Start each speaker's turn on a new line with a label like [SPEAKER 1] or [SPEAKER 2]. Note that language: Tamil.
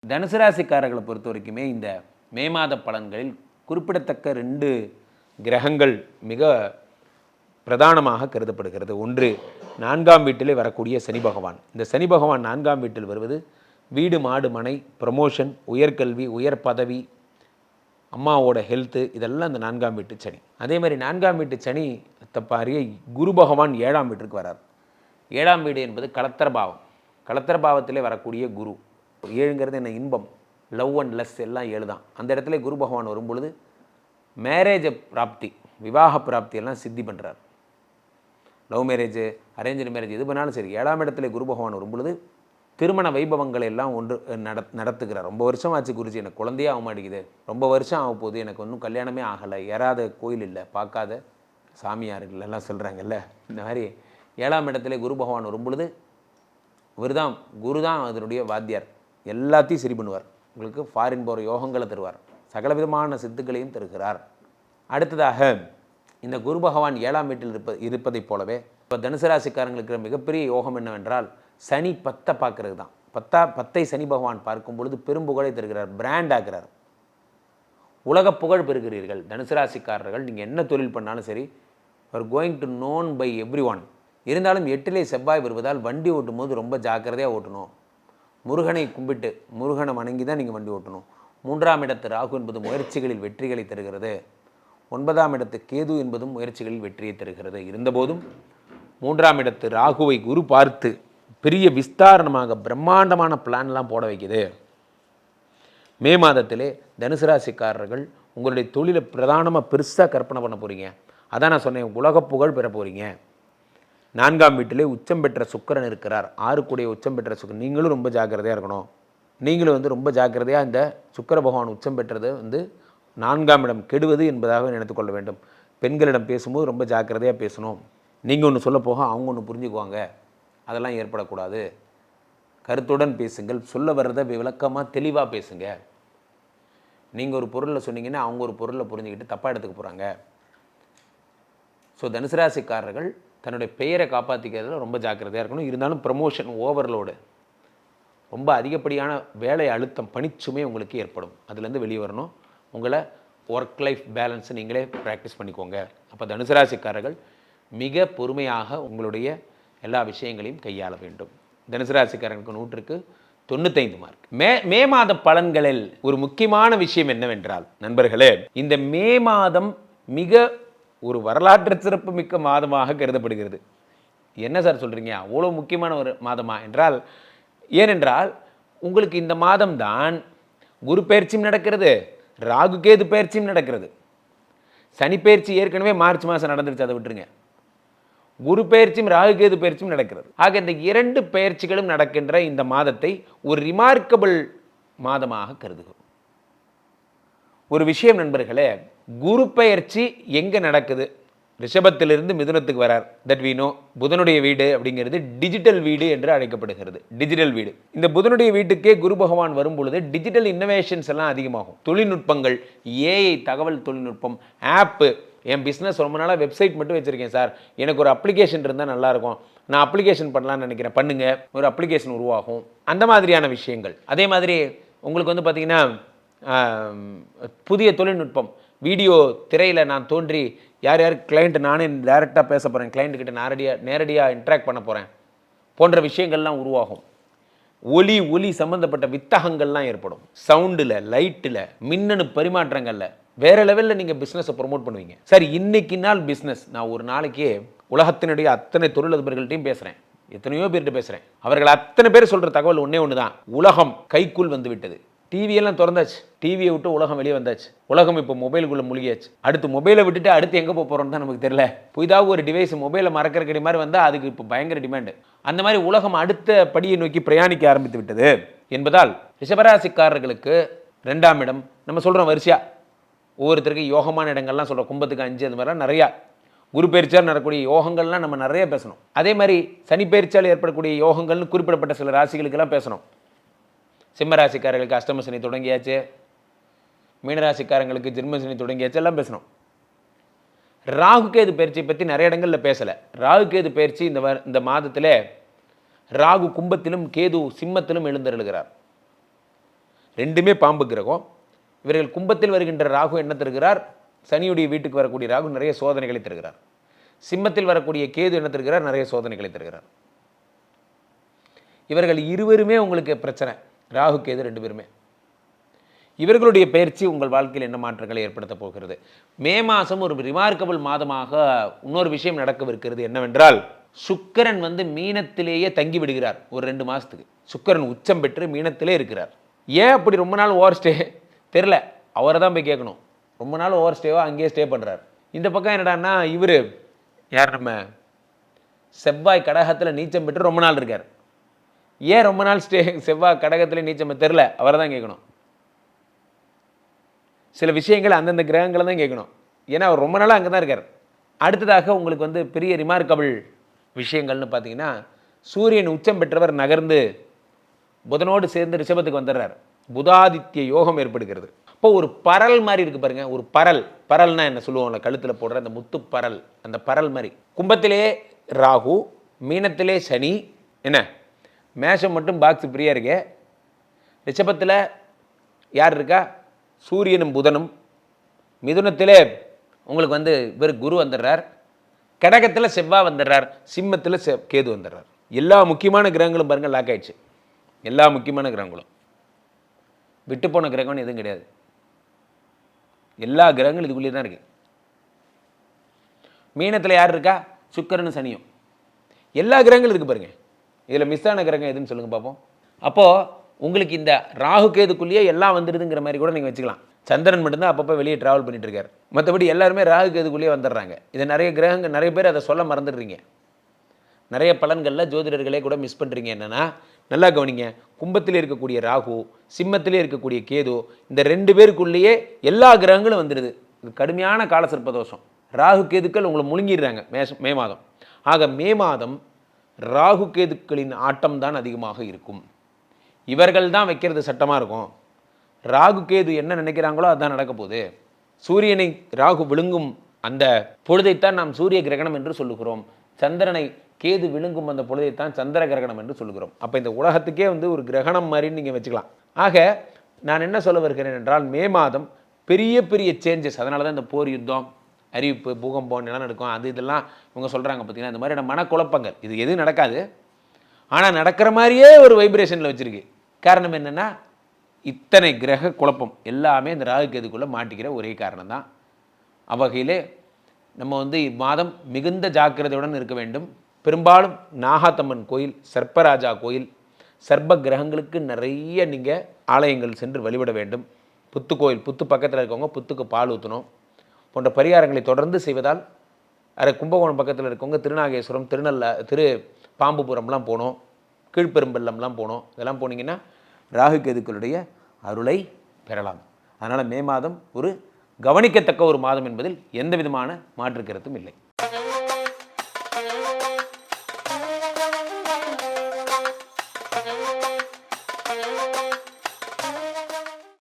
[SPEAKER 1] தனுசு ராசிக்காரர்களை பொறுத்த வரைக்குமே இந்த மே மாத பலன்களில் குறிப்பிடத்தக்க 2 கிரகங்கள் மிக பிரதானமாக கருதப்படுகிறது. ஒன்று 4ஆம் வீட்டிலே வரக்கூடிய சனி பகவான். இந்த சனி பகவான் 4ஆம் வீட்டில் வருவது வீடு மாடு மனை ப்ரமோஷன் உயர்கல்வி உயர் பதவி அம்மாவோட ஹெல்த்து இதெல்லாம் இந்த 4ஆம் வீட்டு சனி. அதே மாதிரி 4ஆம் வீட்டு சனி தப்பாரிய குரு பகவான் 7ஆம் வீட்டிற்கு வரார். 7ஆம் வீடு என்பது கலத்திர பாவம். கலத்திர பாவத்திலே வரக்கூடிய குரு 7ங்கிறது என்ன இன்பம் லவ் அண்ட் லெஸ் எல்லாம் 7 தான். அந்த இடத்துல குரு பகவான் வரும்பொழுது மேரேஜ் பிராப்தி விவாக பிராப்தி எல்லாம் சித்தி பண்ணுறார். லவ் மேரேஜ் அரேஞ்சு மேரேஜ் எது பண்ணாலும் சரி 7ஆம் இடத்துல குரு பகவான் வரும்பொழுது திருமண வைபவங்களை எல்லாம் ஒன்று நடத்துகிறார். ரொம்ப வருஷம் ஆச்சு குருஜி எனக்கு குழந்தையே ஆக மாட்டேங்குது, ரொம்ப வருஷம் ஆக போகுது, எனக்கு ஒன்றும் கல்யாணமே ஆகலை, ஏறாத கோயில் இல்லை, பார்க்காத சாமியார்கள் எல்லாம் சொல்கிறாங்கல்ல. இந்த மாதிரி 7ஆம் இடத்துல குரு பகவான் வரும்பொழுது குரு தான் அதனுடைய வாத்தியார், எல்லாத்தையும் சரி பண்ணுவார். உங்களுக்கு ஃபாரின் போகிற யோகங்களை தருவார், சகல விதமான சித்துக்களையும் தருகிறார். அடுத்ததாக இந்த குரு பகவான் 7ஆம் வீட்டில் இருப்பதைப் போலவே இப்போ தனுசு ராசிக்காரங்களுக்கு மிகப்பெரிய யோகம் என்னவென்றால் சனி 10 பார்க்கறது தான். 10ஐ சனி பகவான் பார்க்கும் பொழுது பெரும்புகழை தருகிறார், பிராண்ட் ஆகிறார், உலக புகழ் பெறுகிறீர்கள். தனுசு ராசிக்காரர்கள் நீங்கள் என்ன தொழில் பண்ணாலும் சரி are going to known by everyone. இருந்தாலும் 8லே செவ்வாய் வருவதால் வண்டி ஓட்டும் போது ரொம்ப ஜாக்கிரதையாக ஓட்டணும். முருகனை கும்பிட்டு முருகனை வணங்கி தான் நீங்கள் வண்டி ஓட்டணும். 3ஆம் இடத்து ராகு என்பது முயற்சிகளில் வெற்றிகளை தருகிறது. 9ஆம் இடத்து கேது என்பதும் முயற்சிகளில் வெற்றியை தருகிறது. இருந்தபோதும் 3ஆம் இடத்து ராகுவை குரு பார்த்து பெரிய விஸ்தாரணமாக பிரம்மாண்டமான பிளான்லாம் போட வைக்குது. மே மாதத்திலே தனுசு ராசிக்காரர்கள் உங்களுடைய தொழிலை பிரதானமாக பெருசாக கற்பனை பண்ண போகிறீங்க. அதான் நான் சொன்னேன், உலக புகழ் பெற போகிறீங்க. 4ஆம் வீட்டிலே உச்சம் பெற்ற சுக்கிரன் இருக்கிறார். 6 கூடிய உச்சம் பெற்ற சுக்கிரன். நீங்களும் ரொம்ப ஜாக்கிரதையாக இருக்கணும். நீங்களும் ரொம்ப ஜாக்கிரதையாக இந்த சுக்கிர பகவான் உச்சம் பெற்றது 4ஆம் இடம் கெடுவது என்பதாக நினைத்துக்கொள்ள வேண்டும். பெண்களிடம் பேசும்போது ரொம்ப ஜாக்கிரதையாக பேசணும். நீங்கள் ஒன்று சொல்ல போக அவங்க ஒன்று புரிஞ்சுக்குவாங்க, அதெல்லாம் ஏற்படக்கூடாது. கருத்துடன் பேசுங்கள், சொல்ல வர்றதை விளக்கமாக தெளிவாக பேசுங்க. நீங்கள் ஒரு பொருளை சொன்னீங்கன்னா அவங்க ஒரு பொருளை புரிஞ்சுக்கிட்டு தப்பாக எடுத்துக்க போகிறாங்க. ஸோ தனுசு ராசிக்காரர்கள் தன்னுடைய பெயரை காப்பாற்றிக்கிறதுல ரொம்ப ஜாக்கிரதையாக இருக்கணும். இருந்தாலும் ப்ரமோஷன் ஓவர்லோடு ரொம்ப அதிகப்படியான வேலை அழுத்தம் பணிச்சுமை உங்களுக்கு ஏற்படும். அதுலேருந்து வெளியே வரணும். உங்களை ஒர்க் லைஃப் பேலன்ஸை நீங்களே ப்ராக்டிஸ் பண்ணிக்கோங்க. அப்போ தனுசு ராசிக்காரர்கள் மிக பொறுமையாக உங்களுடைய எல்லா விஷயங்களையும் கையாள வேண்டும். தனுசு ராசிக்காரர்களுக்கு 100க்கு 95 மார்க். மே மாத பலன்களில் ஒரு முக்கியமான விஷயம் என்னவென்றால் நண்பர்களே, இந்த மே மாதம் மிக ஒரு வரலாற்று சிறப்பு மிக்க மாதமாக கருதப்படுகிறது. என்ன சார் சொல்கிறீங்க, அவ்வளோ முக்கியமான ஒரு மாதமா என்றால், ஏனென்றால் உங்களுக்கு இந்த மாதம்தான் குரு பயிற்சியும் நடக்கிறது, ராகு கேது பயிற்சியும் நடக்கிறது. சனி பயிற்சி ஏற்கனவே மார்ச் மாதம் நடந்துருச்சு, அதை விட்டுருங்க. குரு பயிற்சியும் ராகு கேது பயிற்சியும் நடக்கிறது. ஆக இந்த 2 பயிற்சிகளும் நடக்கின்ற இந்த மாதத்தை ஒரு ரிமார்க்கபிள் மாதமாக கருதுகிறோம். ஒரு விஷயம் நண்பர்களே, குரு பயிற்சி எங்கே நடக்குது? ரிஷபத்திலிருந்து மிதுனத்துக்கு வரார். That we know. புதனுடைய வீடு அப்படிங்கிறது டிஜிட்டல் வீடு என்று அழைக்கப்படுகிறது. டிஜிட்டல் வீடு. இந்த புதனுடைய வீட்டுக்கே குரு பகவான் வரும் பொழுது டிஜிட்டல் இன்னோவேஷன்ஸ் எல்லாம் அதிகமாகும். தொழில்நுட்பங்கள், ஏஐ தகவல் தொழில்நுட்பம், ஆப்பு. என் பிஸ்னஸ் ரொம்ப நாளாக வெப்சைட் மட்டும் வச்சுருக்கேன் சார், எனக்கு ஒரு அப்ளிகேஷன் இருந்தால் நல்லாயிருக்கும், நான் அப்ளிகேஷன் பண்ணலான்னு நினைக்கிறேன், பண்ணுங்கள், ஒரு அப்ளிகேஷன் உருவாகும். அந்த மாதிரியான விஷயங்கள். அதே மாதிரி உங்களுக்கு பார்த்தீங்கன்னா புதிய தொழில்நுட்பம், வீடியோ திரையில் நான் தோன்றி யார் கிளைண்ட் நானே டைரெக்டாக பேச போகிறேன், கிளைண்ட்டுக்கிட்ட நேரடியாக இன்ட்ராக்ட் பண்ண போகிறேன் போன்ற விஷயங்கள்லாம் உருவாகும். ஒலி சம்மந்தப்பட்ட வித்தகங்கள்லாம் ஏற்படும். சவுண்டில், லைட்டில், மின்னணு பரிமாற்றங்களில் வேறு லெவலில் நீங்கள் பிஸ்னஸை ப்ரொமோட் பண்ணுவீங்க. சார் இன்னைக்கு நாள் பிஸ்னஸ், நான் ஒரு நாளைக்கே உலகத்தினுடைய அத்தனை தொழிலதிபர்கள்ட்டையும் பேசுகிறேன், எத்தனையோ பேர்கிட்ட பேசுகிறேன். அவர்கள் அத்தனை பேர் சொல்கிற தகவல் ஒன்று தான், உலகம் கைக்குள் வந்து விட்டது. டிவியெல்லாம் திறந்தாச்சு, டிவியை விட்டு உலகம் வெளியே வந்தாச்சு. உலகம் இப்போ மொபைலுக்குள்ளே மூழ்கியாச்சு. அடுத்து மொபைலை விட்டுட்டு அடுத்து எங்கே போகிறோன்னு தான் நமக்கு தெரியல. புதிதாக ஒரு டிவைஸ் மொபைலை மறக்கிற மாதிரி வந்தால் அதுக்கு இப்போ பயங்கர டிமாண்டு. அந்த மாதிரி உலகம் அடுத்த படியை நோக்கி பிரயாணிக்க ஆரம்பித்து விட்டது என்பதால் ரிஷபராசிக்காரர்களுக்கு 2ஆம் இடம் நம்ம சொல்கிறோம் வரிசையாக. ஒவ்வொருத்தருக்கு யோகமான இடங்கள்லாம் சொல்கிறோம், கும்பத்துக்கு 5 அந்த மாதிரிலாம் நிறையா. குரு பயிற்சியால் நடக்கக்கூடிய யோகங்கள்லாம் நம்ம நிறைய பேசணும். அதே மாதிரி சனி பயிற்சியால் ஏற்படக்கூடிய யோகங்கள்னு குறிப்பிடப்பட்ட சில ராசிகளுக்கெல்லாம் பேசணும். சிம்ம ராசிக்காரர்களுக்கு அஷ்டம சனி தொடங்கியாச்சு, மீனராசிக்காரங்களுக்கு ஜென்ம சனி தொடங்கியாச்சு, எல்லாம் பேசணும். ராகு கேது பயிற்சியை பற்றி நிறைய இடங்களில் பேசலை. ராகு கேது பயிற்சி இந்த மாதத்தில் ராகு கும்பத்திலும் கேது சிம்மத்திலும் எழுந்தருளுகிறார். ரெண்டுமே பாம்பு கிரகம். இவர்கள் கும்பத்தில் வருகின்ற ராகு என்ன தருகிறார்? சனியுடைய வீட்டுக்கு வரக்கூடிய ராகு நிறைய சோதனைகளை தருகிறார். சிம்மத்தில் வரக்கூடிய கேது என்ன தருகிறார்? நிறைய சோதனைகளை தருகிறார். இவர்கள் இருவருமே உங்களுக்கு பிரச்சனை. ராகு கேது ரெண்டு பேருமே. இவர்களுடைய பயிற்சி உங்கள் வாழ்க்கையில் என்ன மாற்றங்களை ஏற்படுத்த போகிறது? மே மாதம் ஒரு ரிமார்க்கபிள் மாதமாக இன்னொரு விஷயம் நடக்கவிருக்கிறது. என்னவென்றால், சுக்கிரன் மீனத்திலேயே தங்கி விடுகிறார் ஒரு 2 மாதத்துக்கு. சுக்கிரன் உச்சம் பெற்று மீனத்திலே இருக்கிறார். ஏன் அப்படி ரொம்ப நாள் ஓவர் ஸ்டே தெரில, அவரை தான் போய் கேட்கணும். ரொம்ப நாள் ஓவர் ஸ்டேவா அங்கேயே ஸ்டே பண்ணுறார். இந்த பக்கம் என்னடான்னா, இவர் யார், நம்ம செவ்வாய் கடகத்தில் நீச்சம் பெற்று ரொம்ப நாள் இருக்கார். ஏன் ரொம்ப நாள் செவ்வாய் கடகத்தில் நீச்சம் தெரில, அவரை தான் கேட்கணும். சில விஷயங்கள் அந்தந்த கிரகங்களை தான் கேட்கணும். ஏன்னா அவர் ரொம்ப நாளாக அங்கே தான் இருக்கார். அடுத்ததாக உங்களுக்கு பெரிய ரிமார்க்கபிள் விஷயங்கள்னு பார்த்தீங்கன்னா, சூரியன் உச்சம் பெற்றவர் நகர்ந்து புதனோடு சேர்ந்து ரிஷபத்துக்கு வந்துடுறார். புதாதித்ய யோகம் ஏற்படுகிறது. இப்போ ஒரு பரல் மாதிரி இருக்குது பாருங்கள். ஒரு பரல்னா என்ன சொல்லுவோம்ல, கழுத்தில் போடுற அந்த முத்து பரல், அந்த பரல் மாதிரி. கும்பத்திலே ராகு, மீனத்திலே சனி, என்ன மேஷம் மட்டும் பாக்ஸ் ஃப்ரீயாக இருக்கு. ரிஷபத்தில் யார் இருக்கா? சூரியனும் புதனும். மிதுனத்திலே உங்களுக்கு இவர் குரு வந்துடுறார். கடகத்தில் செவ்வாய் வந்துடுறார். சிம்மத்தில் கேது வந்துடுறார். எல்லா முக்கியமான கிரகங்களும் பாருங்கள் லாக் ஆயிடுச்சு. எல்லா முக்கியமான கிரகங்களும் விட்டு போன கிரகம்னு எதுவும் கிடையாது. எல்லா கிரகங்களும் இதுக்குள்ளே தான் இருக்கு. மீனத்தில் யார் இருக்கா? சுக்கிரனும் சனியும். எல்லா கிரகங்களும் இருக்கு பாருங்க. இதில் மிஸ் ஆன கிரகம் எதுன்னு சொல்லுங்க பார்ப்போம். அப்போது உங்களுக்கு இந்த ராகு கேதுக்குள்ளேயே எல்லாம் வந்துடுதுங்கிற மாதிரி கூட நீங்கள் வச்சுக்கலாம். சந்திரன் மட்டும்தான் அப்பப்போ வெளியே ட்ராவல் பண்ணிட்டு இருக்காரு. மற்றபடி எல்லாருமே ராகு கேதுக்குள்ளேயே வந்துடுறாங்க. இதை நிறைய கிரகங்கள், நிறைய பேர் அதை சொல்ல மறந்துடுறீங்க. நிறைய பலன்களில் ஜோதிடர்களே கூட மிஸ் பண்ணுறீங்க. என்னென்னா, நல்லா கவனிங்க. கும்பத்தில் இருக்கக்கூடிய ராகு, சிம்மத்திலே இருக்கக்கூடிய கேது, இந்த 2 பேருக்குள்ளேயே எல்லா கிரகங்களும் வந்துடுது. இது கடுமையான கால சர்ப்பதோஷம். ராகு கேதுக்கள் உங்களை முழுங்கிடுறாங்க மே மாதம். ஆக மே மாதம் ராகு கேதுக்களின் ஆட்டம் தான் அதிகமாக இருக்கும். இவர்கள் தான் வைக்கிறது சட்டமாக இருக்கும். ராகு கேது என்ன நினைக்கிறாங்களோ அதுதான் நடக்க போகுது. சூரியனை ராகு விழுங்கும் அந்த பொழுதைத்தான் நாம் சூரிய கிரகணம் என்று சொல்லுகிறோம். சந்திரனை கேது விழுங்கும் அந்த பொழுதைத்தான் சந்திர கிரகணம் என்று சொல்லுகிறோம். அப்போ இந்த உலகத்துக்கே ஒரு கிரகணம் மாதிரின்னு நீங்கள் வச்சுக்கலாம். ஆக நான் என்ன சொல்ல வருகிறேன் என்றால், மே மாதம் பெரிய பெரிய சேஞ்சஸ். அதனால தான் இந்த போர், யுத்தம், அறிவிப்பு, பூகம்பம், நிலநடுக்கம், அது இதெல்லாம் இவங்க சொல்கிறாங்க. பார்த்தீங்கன்னா, இந்த மாதிரியான மனக்குழப்பங்கள் இது எதுவும் நடக்காது. ஆனால் நடக்கிற மாதிரியே ஒரு வைப்ரேஷனில் வச்சுருக்கு. காரணம் என்னென்னா, இத்தனை கிரக குழப்பம் எல்லாமே இந்த ராகு கேதுக்குள்ளே மாட்டிக்கிற ஒரே காரணம் தான். அவ்வகையிலே நம்ம இம்மாதம் மிகுந்த ஜாக்கிரதையுடன் இருக்க வேண்டும். பெரும்பாலும் நாகாத்தம்மன் கோயில், சர்ப்பராஜா கோயில், சர்ப்ப கிரகங்களுக்கு நிறைய நீங்கள் ஆலயங்கள் சென்று வழிபட வேண்டும். புத்து கோயில், புத்து பக்கத்தில் இருக்கவங்க புத்துக்கு பால் ஊற்றணும் போன்ற பரிகாரங்களை தொடர்ந்து செய்வதால், கும்பகோணம் பக்கத்தில் இருக்கவங்க திருநாகேஸ்வரம், திரு பாம்புபுரம்லாம் போகணும், கீழ்பெரும்பள்ளம்லாம் போகணும். இதெல்லாம் போனீங்கன்னா ராகு கேதுக்களுடைய அருளை பெறலாம். அதனால் மே மாதம் ஒரு கவனிக்கத்தக்க ஒரு மாதம் என்பதில் எந்த விதமான மாற்று கருத்தும் இல்லை.